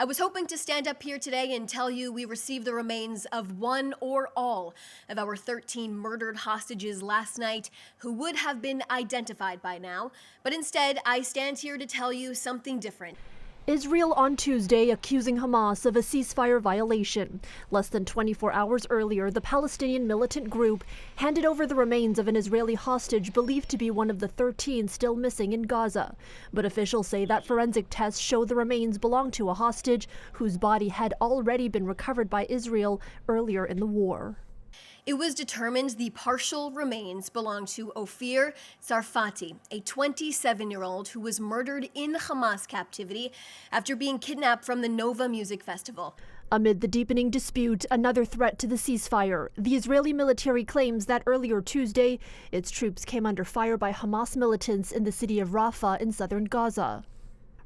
I was hoping to stand up here today and tell you we received the remains of one or all of our 13 murdered hostages last night who would have been identified by now, but instead I stand here to tell you something different. Israel on Tuesday accusing Hamas of a ceasefire violation. Less than 24 hours earlier, the Palestinian militant group handed over the remains of an Israeli hostage believed to be one of the 13 still missing in Gaza. But officials say that forensic tests show the remains belong to a hostage whose body had already been recovered by Israel earlier in the war. It was determined the partial remains belong to Ofir Sarfati, a 27-year-old who was murdered in Hamas captivity after being kidnapped from the Nova Music Festival. Amid the deepening dispute, another threat to the ceasefire. The Israeli military claims that earlier Tuesday, its troops came under fire by Hamas militants in the city of Rafah in southern Gaza.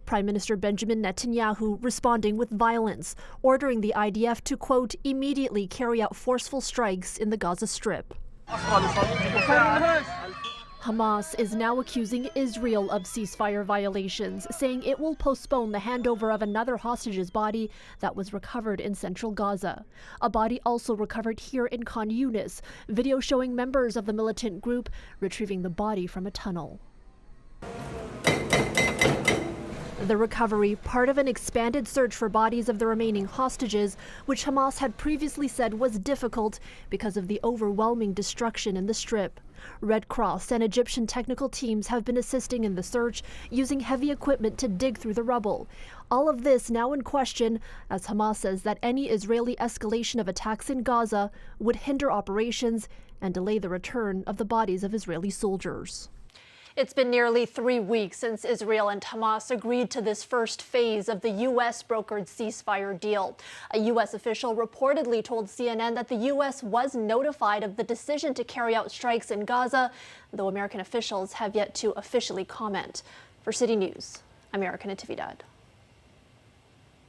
Prime Minister Benjamin Netanyahu responding with violence, ordering the IDF to, quote, immediately carry out forceful strikes in the Gaza Strip. Hamas is now accusing Israel of ceasefire violations, saying it will postpone the handover of another hostage's body that was recovered in central Gaza. A body also recovered here in Khan Yunis, video showing members of the militant group retrieving the body from a tunnel. The recovery, part of an expanded search for bodies of the remaining hostages, which Hamas had previously said was difficult because of the overwhelming destruction in the Strip. Red Cross and Egyptian technical teams have been assisting in the search, using heavy equipment to dig through the rubble. All of this now in question, as Hamas says that any Israeli escalation of attacks in Gaza would hinder operations and delay the return of the bodies of Israeli soldiers. It's been nearly 3 weeks since Israel and Hamas agreed to this first phase of the U.S. brokered ceasefire deal. A U.S. official reportedly told CNN that the U.S. was notified of the decision to carry out strikes in Gaza, though American officials have yet to officially comment. For City News, I'm Natividad.